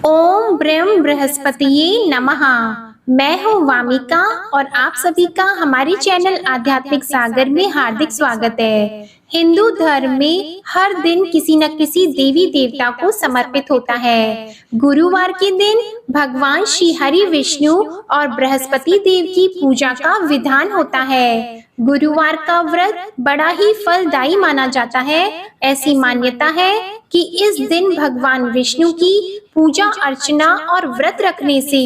ओम ब्रह्म बृहस्पतिये नमः। मैं हूँ वामिका और आप सभी का हमारे चैनल आध्यात्मिक सागर में हार्दिक स्वागत है। हिंदू धर्म में हर दिन किसी न किसी देवी देवता को समर्पित होता है। गुरुवार के दिन भगवान श्री हरि विष्णु और बृहस्पति देव की पूजा का विधान होता है। गुरुवार का व्रत बड़ा ही फलदायी माना जाता है। ऐसी मान्यता है कि इस दिन भगवान विष्णु की पूजा अर्चना और व्रत रखने से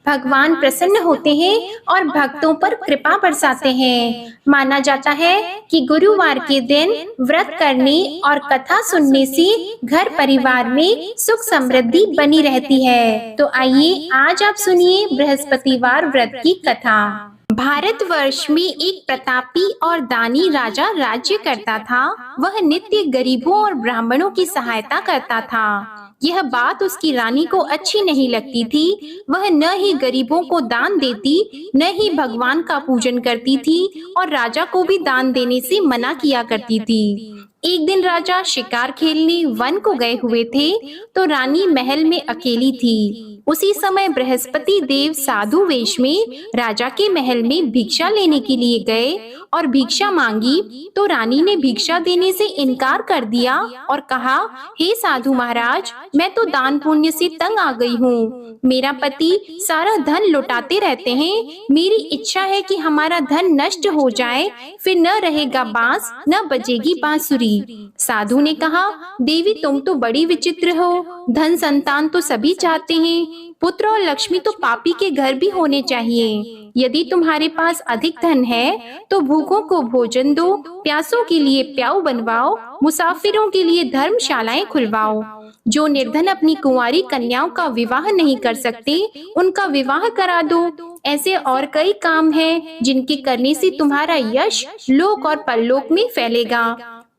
भगवान प्रसन्न होते हैं और भक्तों पर कृपा बरसाते हैं। माना जाता है कि गुरुवार के दिन व्रत करने और कथा सुनने से घर परिवार में सुख समृद्धि बनी रहती है। तो आइए आज आप सुनिए बृहस्पतिवार व्रत की कथा। भारतवर्ष में एक प्रतापी और दानी राजा राज्य करता था। वह नित्य गरीबों और ब्राह्मणों की सहायता करता था। यह बात उसकी रानी को अच्छी नहीं लगती थी। वह न ही गरीबों को दान देती, न ही भगवान का पूजन करती थी और राजा को भी दान देने से मना किया करती थी। एक दिन राजा शिकार खेलने वन को गए हुए थे, तो रानी महल में अकेली थी। उसी समय बृहस्पति देव साधु वेश में राजा के महल में भिक्षा लेने के लिए गए और भिक्षा मांगी, तो रानी ने भिक्षा देने से इनकार कर दिया और कहा, हे साधु महाराज, मैं तो दान पुण्य से तंग आ गई हूँ। मेरा पति सारा धन लुटाते रहते हैं। मेरी इच्छा है कि हमारा धन नष्ट हो जाए, फिर न रहेगा बांस न बजेगी बांसुरी। साधु ने कहा, देवी तुम तो बड़ी विचित्र हो। धन संतान तो सभी चाहते हैं, पुत्र और लक्ष्मी तो पापी के घर भी होने चाहिए। यदि तुम्हारे पास अधिक धन है तो भूखों को भोजन दो, प्यासों के लिए प्याऊ बनवाओ, मुसाफिरों के लिए धर्मशालाएं खुलवाओ। जो निर्धन अपनी कुंवारी कन्याओं का विवाह नहीं कर सकते, उनका विवाह करा दो। ऐसे और कई काम हैं जिनके करने से तुम्हारा यश लोक और परलोक में फैलेगा।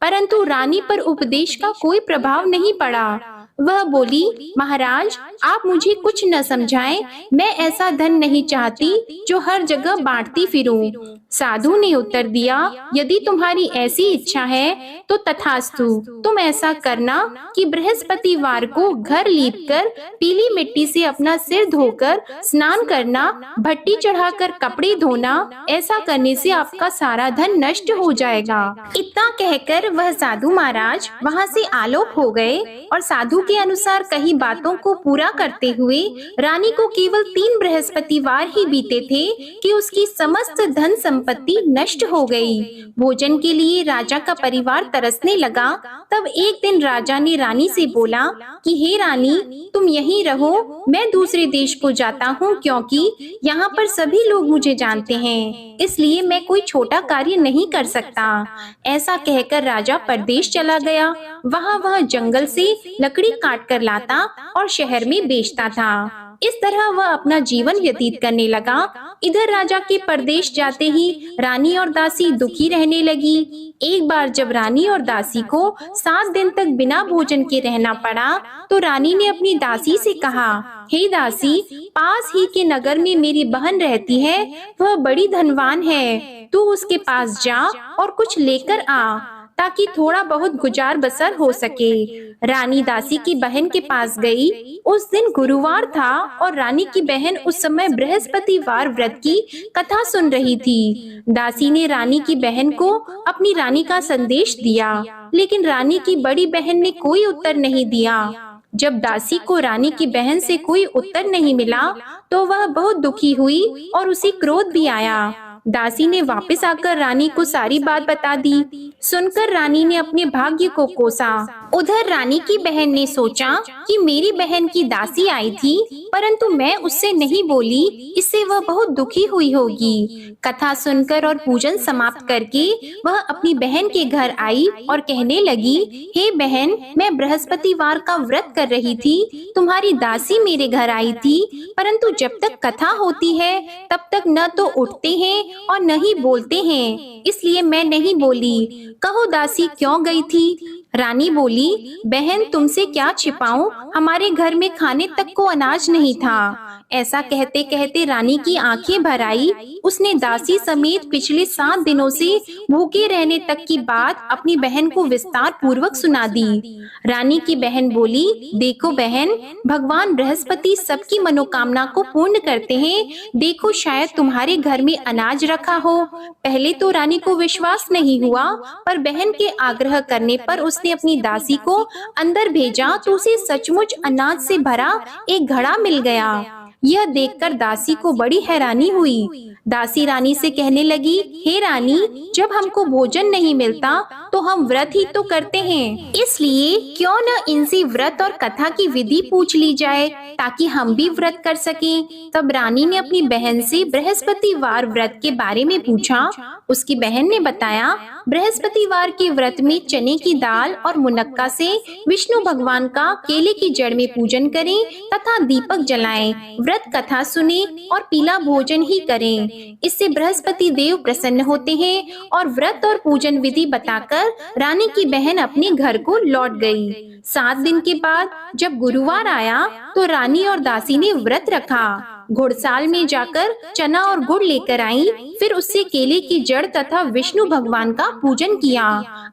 परंतु रानी पर उपदेश का कोई प्रभाव नहीं पड़ा। वह बोली, महाराज आप मुझे कुछ न समझाएं। मैं ऐसा धन नहीं चाहती जो हर जगह बांटती फिरूं। साधु ने उत्तर दिया, यदि तुम्हारी ऐसी इच्छा है तो तथास्तु। तुम ऐसा करना कि बृहस्पतिवार को घर लीपकर पीली मिट्टी से अपना सिर धोकर स्नान करना, भट्टी चढ़ाकर कपड़े धोना। ऐसा करने से आपका सारा धन नष्ट हो जाएगा। इतना कहकर वह साधु महाराज वहाँ से आलोक हो गए और साधु के अनुसार कई बातों को पूरा करते हुए रानी को केवल 3 बृहस्पतिवार ही बीते थे कि उसकी समस्त धन संपत्ति नष्ट हो गई। भोजन के लिए राजा का परिवार तरसने लगा। तब एक दिन राजा ने रानी से बोला कि हे रानी, तुम यहीं रहो, मैं दूसरे देश को जाता हूँ, क्योंकि यहाँ पर सभी लोग मुझे जानते हैं, इसलिए मैं कोई छोटा कार्य नहीं कर सकता। ऐसा कहकर राजा परदेश चला गया। वहाँ वह जंगल से लकड़ी काट कर लाता और शहर में बेचता था। इस तरह वह अपना जीवन व्यतीत करने लगा। इधर राजा के परदेश जाते ही रानी और दासी दुखी रहने लगी। एक बार जब रानी और दासी को 7 दिन तक बिना भोजन के रहना पड़ा, तो रानी ने अपनी दासी से कहा, हे दासी, पास ही के नगर में मेरी बहन रहती है, वह बड़ी धनवान है। तू उसके पास जा और कुछ लेकर आ, ताकि थोड़ा बहुत गुजार बसर हो सके। रानी दासी की बहन के पास गई। उस दिन गुरुवार था और रानी की बहन उस समय बृहस्पतिवार व्रत की कथा सुन रही थी। दासी ने रानी की बहन को अपनी रानी का संदेश दिया, लेकिन रानी की बड़ी बहन ने कोई उत्तर नहीं दिया। जब दासी को रानी की बहन से कोई उत्तर नहीं मिला, तो वह बहुत दुखी हुई और उसे क्रोध भी आया। दासी ने वापस आकर रानी को सारी बात बता दी। सुनकर रानी ने अपने भाग्य को कोसा। उधर रानी की बहन ने सोचा कि मेरी बहन की दासी आई थी, परंतु मैं उससे नहीं बोली, इससे वह बहुत दुखी हुई होगी। कथा सुनकर और पूजन समाप्त करके वह अपनी बहन के घर आई और कहने लगी, हे बहन, मैं बृहस्पतिवार का व्रत कर रही थी। तुम्हारी दासी मेरे घर आई थी, परंतु जब तक कथा होती है तब तक न तो उठते हैं और न ही बोलते हैं, इसलिए मैं नहीं बोली। कहो दासी क्यों गई थी? रानी बोली, बहन तुमसे क्या छिपाऊं, हमारे घर में खाने तक को अनाज नहीं था। ऐसा कहते कहते रानी की आंखें भर आई। उसने दासी समेत पिछले 7 दिनों से भूखे रहने तक की बात अपनी बहन को विस्तार पूर्वक सुना दी। रानी की बहन बोली, देखो बहन, भगवान बृहस्पति सबकी मनोकामना को पूर्ण करते हैं। देखो शायद तुम्हारे घर में अनाज रखा हो। पहले तो रानी को विश्वास नहीं हुआ, पर बहन के आग्रह करने पर उसने अपनी दासी को अंदर भेजा तो उसे सचमुच अनाज से भरा एक घड़ा मिल गया। यह देखकर दासी को बड़ी हैरानी हुई। दासी रानी से कहने लगी, हे रानी, जब हमको भोजन नहीं मिलता तो हम व्रत ही तो करते हैं, इसलिए क्यों न इनसे व्रत और कथा की विधि पूछ ली जाए ताकि हम भी व्रत कर सकें। तब रानी ने अपनी बहन से बृहस्पतिवार व्रत के बारे में पूछा। उसकी बहन ने बताया, बृहस्पतिवार के व्रत में चने की दाल और मुनक्का से विष्णु भगवान का केले की जड़ में पूजन करें तथा दीपक जलाएं, व्रत कथा सुने और पीला भोजन ही करें। इससे बृहस्पति देव प्रसन्न होते हैं। और व्रत और पूजन विधि बताकर रानी की बहन अपने घर को लौट गई। 7 दिन के बाद जब गुरुवार आया तो रानी और दासी ने व्रत रखा। घुड़साल में जाकर चना और गुड़ लेकर आई, फिर उससे केले की जड़ तथा विष्णु भगवान का पूजन किया।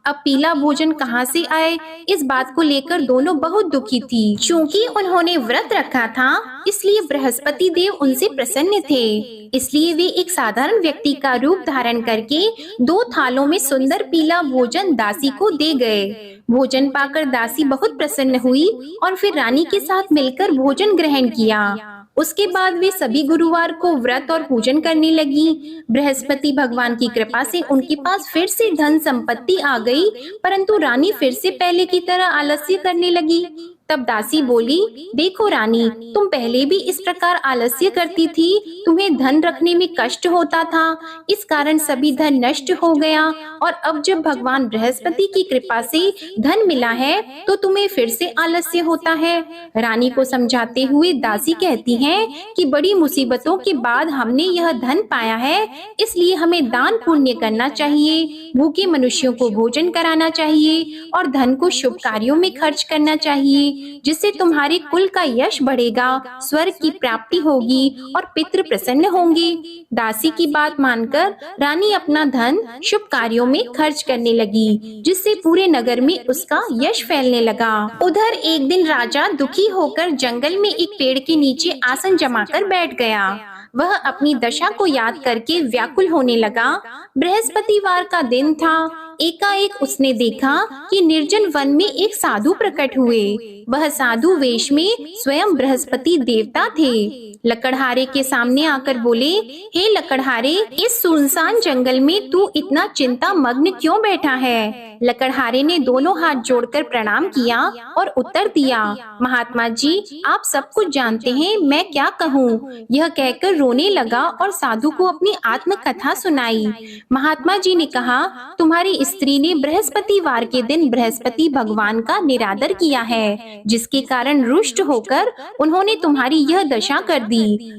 अब पीला भोजन कहाँ से आए, इस बात को लेकर दोनों बहुत दुखी थी। चूँकि उन्होंने व्रत रखा था, इसलिए बृहस्पति देव उनसे प्रसन्न थे। इसलिए वे एक साधारण व्यक्ति का रूप धारण करके 2 थालों में सुंदर पीला भोजन दासी को दे गए। भोजन पाकर दासी बहुत प्रसन्न हुई और फिर रानी के साथ मिलकर भोजन ग्रहण किया। उसके बाद वे सभी गुरुवार को व्रत और पूजन करने लगी। बृहस्पति भगवान की कृपा से उनके पास फिर से धन संपत्ति आ गई, परंतु रानी फिर से पहले की तरह आलस्य करने लगी। तब दासी बोली, देखो रानी, तुम पहले भी इस प्रकार आलस्य करती थी, तुम्हें धन रखने में कष्ट होता था, इस कारण सभी धन नष्ट हो गया, और अब जब भगवान बृहस्पति की कृपा से धन मिला है तो तुम्हें फिर से आलस्य होता है। रानी को समझाते हुए दासी कहती हैं कि बड़ी मुसीबतों के बाद हमने यह धन पाया है, इसलिए हमें दान पुण्य करना चाहिए, भूखे मनुष्यों को भोजन कराना चाहिए और धन को शुभ कार्यों में खर्च करना चाहिए, जिससे तुम्हारे कुल का यश बढ़ेगा, स्वर्ग की प्राप्ति होगी और पितृ प्रसन्न होंगे। दासी की बात मानकर रानी अपना धन शुभ कार्यों में खर्च करने लगी, जिससे पूरे नगर में उसका यश फैलने लगा। उधर एक दिन राजा दुखी होकर जंगल में एक पेड़ के नीचे आसन जमाकर बैठ गया। वह अपनी दशा को याद करके व्याकुल होने लगा। बृहस्पतिवार का दिन था। एकाएक उसने देखा कि निर्जन वन में एक साधु प्रकट हुए। वह साधु वेश में स्वयं बृहस्पति देवता थे। लकड़हारे के सामने आकर बोले, हे लकड़हारे, इस सुनसान जंगल में तू इतना चिंता मग्न क्यों बैठा है? लकड़हारे ने दोनों हाथ जोड़कर प्रणाम किया और उत्तर दिया, महात्मा जी, आप सब कुछ जानते हैं, मैं क्या कहूँ? यह कहकर रोने लगा और साधु को अपनी आत्मकथा सुनाई। महात्मा जी ने कहा, तुम्हारी स्त्री ने बृहस्पतिवार के दिन बृहस्पति भगवान का निरादर किया है, जिसके कारण रुष्ट होकर उन्होंने तुम्हारी यह दशा कर दी।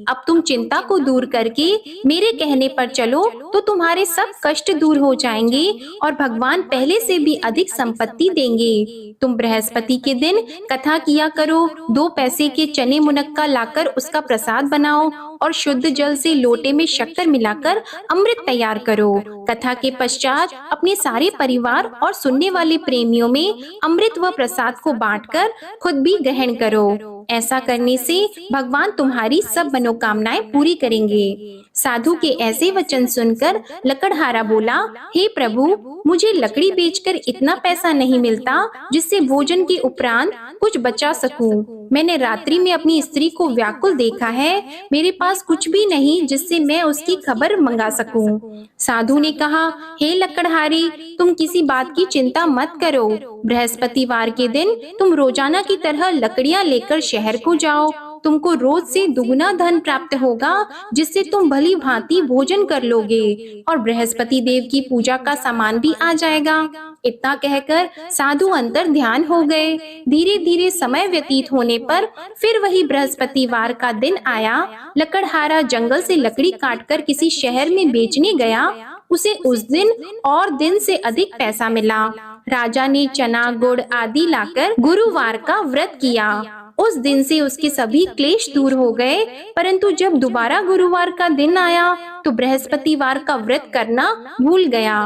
अब तुम चिंता को दूर करके मेरे कहने पर चलो तो तुम्हारे सब कष्ट दूर हो जाएंगे और भगवान पहले से भी अधिक संपत्ति देंगे। तुम बृहस्पति के दिन कथा किया करो, 2 पैसे के चने मुनक्का लाकर उसका प्रसाद बनाओ और शुद्ध जल से लोटे में शक्कर मिलाकर अमृत तैयार करो। कथा के पश्चात अपने सारे परिवार और सुनने वाले प्रेमियों में अमृत व प्रसाद को बांटकर खुद भी ग्रहण करो। ऐसा करने से भगवान तुम्हारी सब मनोकामनाएं पूरी करेंगे। साधु के ऐसे वचन सुनकर लकड़हारा बोला, हे प्रभु, मुझे लकड़ी बेचकर इतना पैसा नहीं मिलता जिससे भोजन के उपरांत कुछ बचा सकूं। मैंने रात्रि में अपनी स्त्री को व्याकुल देखा है, मेरे पास कुछ भी नहीं जिससे मैं उसकी खबर मंगा सकूं। साधु ने कहा, हे लकड़हारे, तुम किसी बात की चिंता मत करो। बृहस्पतिवार के दिन तुम रोजाना की तरह लकड़ियां लेकर शहर को जाओ। तुमको रोज से दुगुना धन प्राप्त होगा, जिससे तुम भली भांति भोजन कर लोगे और बृहस्पति देव की पूजा का सामान भी आ जाएगा। इतना कहकर साधु अंतर ध्यान हो गए। धीरे धीरे समय व्यतीत होने पर फिर वही बृहस्पतिवार का दिन आया। लकड़हारा जंगल से लकड़ी काटकर किसी शहर में बेचने गया। उसे उस दिन और दिन से अधिक पैसा मिला। राजा ने चना गुड़ आदि लाकर गुरुवार का व्रत किया। उस दिन से उसके सभी क्लेश दूर हो गए। परंतु जब दोबारा गुरुवार का दिन आया तो बृहस्पतिवार का व्रत करना भूल गया।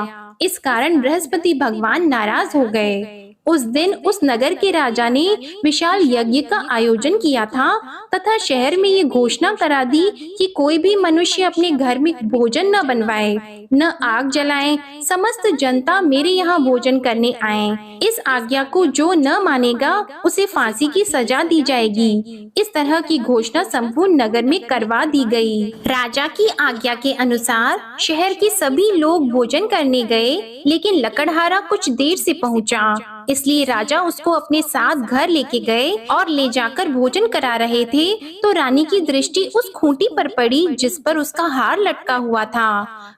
इस कारण बृहस्पति भगवान नाराज हो गए। उस दिन उस नगर के राजा ने विशाल यज्ञ का आयोजन किया था तथा शहर में ये घोषणा करा दी कि कोई भी मनुष्य अपने घर में भोजन न बनवाए, न आग जलाए। समस्त जनता मेरे यहाँ भोजन करने आए। इस आज्ञा को जो न मानेगा उसे फांसी की सजा दी जाएगी। इस तरह की घोषणा संपूर्ण नगर में करवा दी गई। राजा की आज्ञा के अनुसार शहर के सभी लोग भोजन करने गए, लेकिन लकड़हारा कुछ देर से पहुंचा। इसलिए राजा उसको अपने साथ घर लेके गए और ले जाकर भोजन करा रहे थे तो रानी की दृष्टि उस खूंटी पर पड़ी जिस पर उसका हार लटका हुआ था।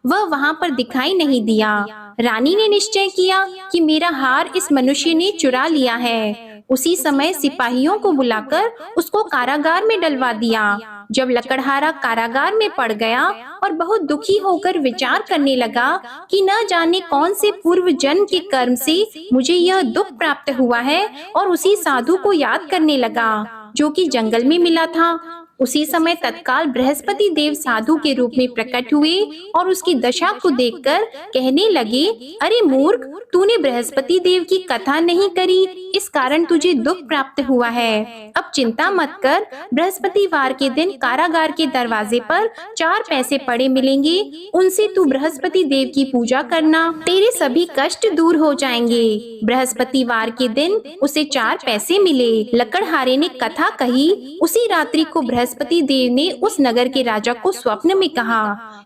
वह वहाँ पर दिखाई नहीं दिया। रानी ने निश्चय किया कि मेरा हार इस मनुष्य ने चुरा लिया है। उसी समय सिपाहियों को बुलाकर उसको कारागार में डलवा दिया। जब लकड़हारा कारागार में पड़ गया और बहुत दुखी होकर विचार करने लगा कि न जाने कौन से पूर्व जन्म के कर्म से मुझे यह दुख प्राप्त हुआ है, और उसी साधु को याद करने लगा जो कि जंगल में मिला था। उसी समय तत्काल बृहस्पति देव साधु के रूप में प्रकट हुए और उसकी दशा को देखकर कहने लगे, अरे मूर्ख, तूने बृहस्पति देव की कथा नहीं करी, इस कारण तुझे दुख प्राप्त हुआ है। अब चिंता मत कर, बृहस्पतिवार के दिन कारागार के दरवाजे पर 4 पैसे पड़े मिलेंगे, उनसे तू बृहस्पति देव की पूजा करना, तेरे सभी कष्ट दूर हो जाएंगे। बृहस्पतिवार के दिन उसे 4 पैसे मिले। लकड़हारे ने कथा कही। उसी रात्रि को बृहस्पति देव ने उस नगर के राजा को स्वप्न में कहा,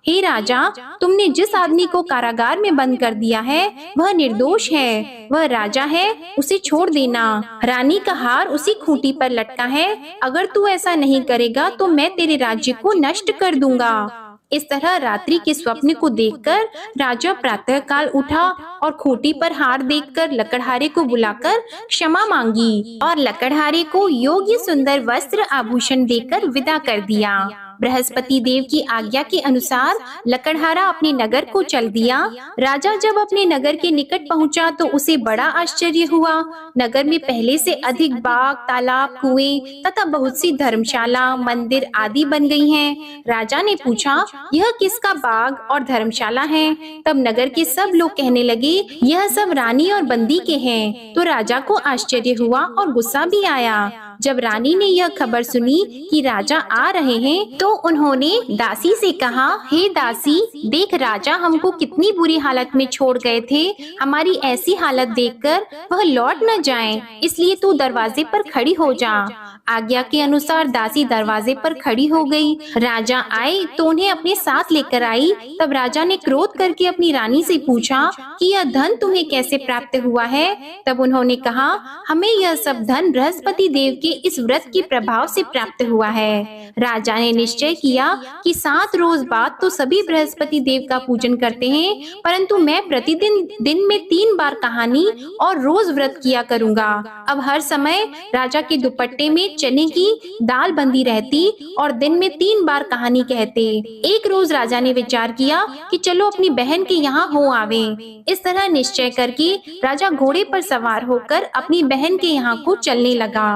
हे राजा, तुमने जिस आदमी को कारागार में बंद कर दिया है वह निर्दोष है, वह राजा है, उसे छोड़ देना। रानी का हार उसी खूंटी पर लटका है। अगर तू ऐसा नहीं करेगा तो मैं तेरे राज्य को नष्ट कर दूंगा। इस तरह रात्रि के स्वप्न को देखकर राजा प्रातः काल उठा और खूंटी पर हार देखकर लकड़हारे को बुलाकर क्षमा मांगी और लकड़हारे को योग्य सुंदर वस्त्र आभूषण देकर विदा कर दिया। बृहस्पति देव की आज्ञा के अनुसार लकड़हारा अपने नगर को चल दिया। राजा जब अपने नगर के निकट पहुंचा तो उसे बड़ा आश्चर्य हुआ। नगर में पहले से अधिक बाग, तालाब, कुएं तथा बहुत सी धर्मशाला, मंदिर आदि बन गई हैं। राजा ने पूछा, यह किसका बाग और धर्मशाला है? तब नगर के सब लोग कहने लगे, यह सब रानी और बंदी के हैं। तो राजा को आश्चर्य हुआ और गुस्सा भी आया। जब रानी ने यह खबर सुनी कि राजा आ रहे हैं तो उन्होंने दासी से कहा, हे दासी, देख राजा हमको कितनी बुरी हालत में छोड़ गए थे। हमारी ऐसी हालत देखकर वह लौट न जाएं, इसलिए तू दरवाजे पर खड़ी हो जा। आज्ञा के अनुसार दासी दरवाजे पर खड़ी हो गई। राजा आए तो उन्हें अपने साथ लेकर आई। तब राजा ने क्रोध करके अपनी रानी से पूछा कि यह धन तुम्हें कैसे प्राप्त हुआ है? तब उन्होंने कहा, हमें यह सब धन बृहस्पति देव के इस व्रत के प्रभाव से प्राप्त हुआ है। राजा ने निश्चय किया कि 7 रोज बाद तो सभी बृहस्पति देव का पूजन करते हैं, परंतु मैं प्रतिदिन दिन में 3 बार कहानी और रोज व्रत किया करूंगा। अब हर समय राजा के दुपट्टे में चने की दाल बंधी रहती और दिन में 3 बार कहानी कहते। एक रोज राजा ने विचार किया कि चलो अपनी बहन के यहाँ हो आवे। इस तरह निश्चय करके राजा घोड़े पर सवार होकर अपनी बहन के यहाँ को चलने लगा।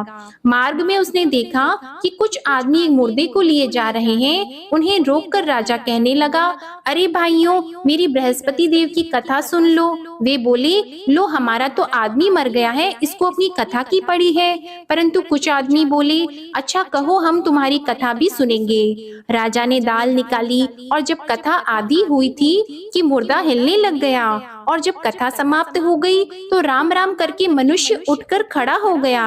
मार्ग में उसने देखा कि कुछ आदमी एक मुर्दे को लिए जा रहे हैं। उन्हें रोककर राजा कहने लगा, अरे भाइयों, मेरी बृहस्पति देव की कथा सुन लो। वे बोले, लो हमारा तो आदमी मर गया है, इसको अपनी कथा की पड़ी है। परंतु कुछ आदमी बोले, अच्छा कहो, हम तुम्हारी कथा भी सुनेंगे। राजा ने दाल निकाली और जब कथा आधी हुई थी कि मुर्दा हिलने लग गया, और जब कथा समाप्त हो गई तो राम राम करके मनुष्य उठकर खड़ा हो गया।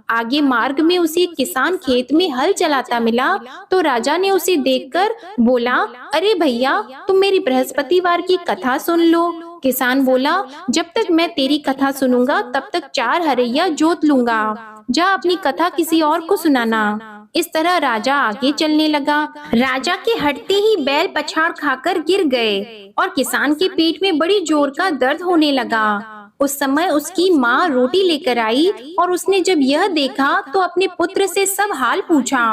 आगे मार्ग में उसे एक किसान खेत में हल चलाता मिला तो राजा ने उसे देखकर बोला, अरे भैया, तुम मेरी बृहस्पतिवार की कथा सुन लो। किसान बोला, जब तक मैं तेरी कथा सुनूंगा तब तक 4 हरैया जोत लूंगा। जा अपनी कथा किसी और को सुनाना। इस तरह राजा आगे चलने लगा। राजा के हटते ही बैल पछाड़ खाकर गिर गए और किसान के पेट में बड़ी जोर का दर्द होने लगा। उस समय उसकी माँ रोटी लेकर आई और उसने जब यह देखा तो अपने पुत्र से सब हाल पूछा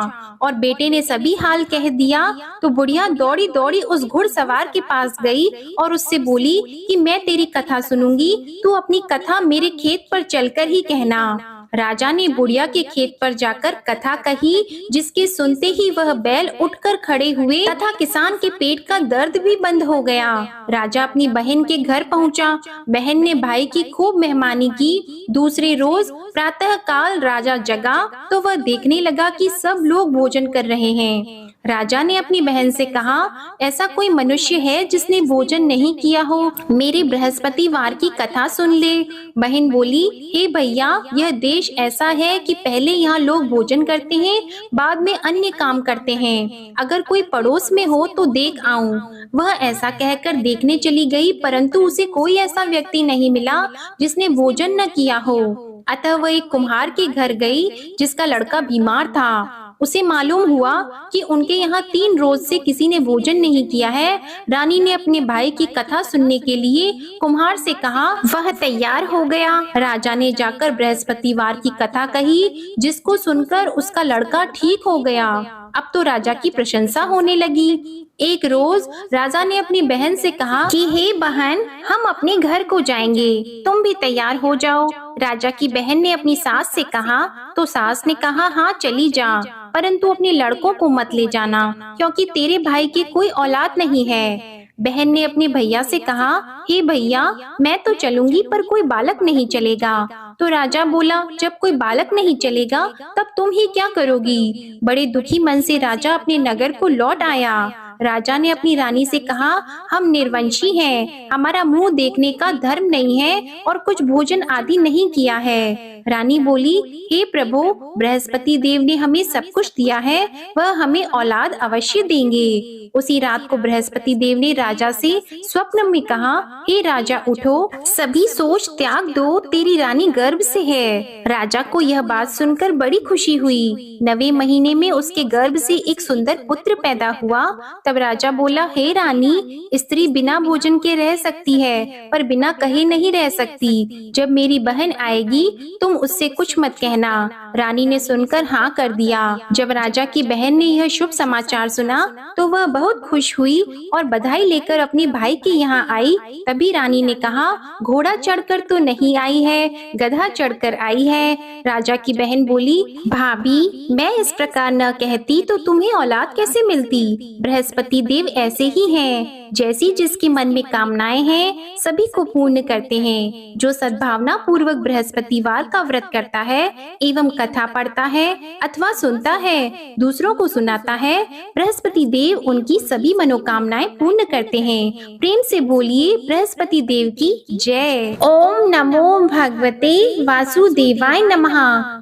और बेटे ने सभी हाल कह दिया। तो बुढ़िया दौड़ी दौड़ी उस घुड़सवार के पास गई और उससे बोली कि मैं तेरी कथा सुनूंगी, तू अपनी कथा मेरे खेत पर चलकर ही कहना। राजा ने बुढ़िया के खेत पर जाकर कथा कही, जिसके सुनते ही वह बैल उठकर खड़े हुए तथा किसान के पेट का दर्द भी बंद हो गया। राजा अपनी बहन के घर पहुंचा। बहन ने भाई की खूब मेहमानी की। दूसरे रोज प्रातः काल राजा जगा तो वह देखने लगा कि सब लोग भोजन कर रहे हैं। राजा ने अपनी बहन से कहा, ऐसा कोई मनुष्य है जिसने भोजन नहीं किया हो? मेरे बृहस्पतिवार की कथा सुन ले। बहन बोली, हे भैया, यह देश ऐसा है कि पहले यहाँ लोग भोजन करते हैं, बाद में अन्य काम करते हैं। अगर कोई पड़ोस में हो तो देख आऊं। वह ऐसा कहकर देखने चली गई, परंतु उसे कोई ऐसा व्यक्ति नहीं मिला जिसने भोजन न किया हो। अतः वह एक कुम्हार के घर गई जिसका लड़का बीमार था। उसे मालूम हुआ कि उनके यहाँ 3 रोज से किसी ने भोजन नहीं किया है। रानी ने अपने भाई की कथा सुनने के लिए कुम्हार से कहा। वह तैयार हो गया। राजा ने जाकर बृहस्पतिवार की कथा कही, जिसको सुनकर उसका लड़का ठीक हो गया। अब तो राजा की प्रशंसा होने लगी। एक रोज राजा ने अपनी बहन से कहा कि हे बहन, हम अपने घर को जाएंगे, तुम भी तैयार हो जाओ। राजा की बहन ने अपनी सास से कहा तो सास ने कहा, हाँ चली जा, परंतु अपने लड़कों को मत ले जाना, क्योंकि तेरे भाई की कोई औलाद नहीं है। बहन ने अपने भैया से कहा, हे भैया, मैं तो चलूंगी पर कोई बालक नहीं चलेगा। तो राजा बोला, जब कोई बालक नहीं चलेगा तब तुम ही क्या करोगी? बड़े दुखी मन से राजा अपने नगर को लौट आया। राजा ने अपनी रानी से कहा, हम निर्वंशी हैं, हमारा मुंह देखने का धर्म नहीं है और कुछ भोजन आदि नहीं किया है। रानी बोली, हे प्रभु, बृहस्पति देव ने हमें सब कुछ दिया है, वह हमें औलाद अवश्य देंगे। उसी रात को बृहस्पति देव ने राजा से स्वप्न में कहा, हे राजा उठो, सभी सोच त्याग दो, तेरी रानी गर्भ से है। राजा को यह बात सुनकर बड़ी खुशी हुई। 9वें महीने में उसके गर्भ से एक सुंदर पुत्र पैदा हुआ। तब राजा बोला, हे रानी, स्त्री बिना भोजन के रह सकती है पर बिना कहे नहीं रह सकती। जब मेरी बहन आएगी तुम उससे कुछ मत कहना। रानी ने सुनकर हाँ कर दिया। जब राजा की बहन ने यह शुभ समाचार सुना तो वह बहुत खुश हुई और बधाई लेकर अपने भाई के यहाँ आई। तभी रानी ने कहा, घोड़ा चढ़कर तो नहीं आई है, गधा चढ़कर आई है। राजा की बहन बोली, भाभी, मैं इस प्रकार न कहती तो तुम्हें औलाद कैसे मिलती? बृहस्पति देव ऐसे ही हैं, जैसी जिसके मन में कामनाएं हैं सभी को पूर्ण करते हैं। जो सद्भावना पूर्वक बृहस्पतिवार का व्रत करता है एवं कथा पढ़ता है अथवा सुनता है, दूसरों को सुनाता है, बृहस्पति देव उनकी सभी मनोकामनाएं पूर्ण करते हैं। प्रेम से बोलिए बृहस्पति देव की जय। ओम नमो भगवते वासुदेवाय नमः।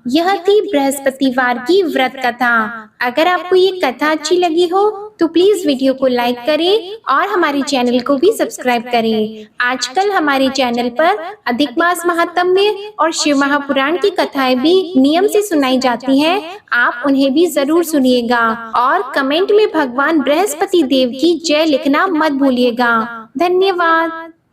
यह थी बृहस्पतिवार की व्रत कथा। अगर आपको ये कथा अच्छी लगी हो तो प्लीज वीडियो को लाइक करें और हमारे चैनल को भी सब्सक्राइब करें। आजकल हमारे चैनल पर अधिक मास महात्म्य और शिव महापुराण की कथाएं भी नियम से सुनाई जाती हैं। आप उन्हें भी जरूर सुनिएगा और कमेंट में भगवान बृहस्पति देव की जय लिखना मत भूलिएगा। धन्यवाद।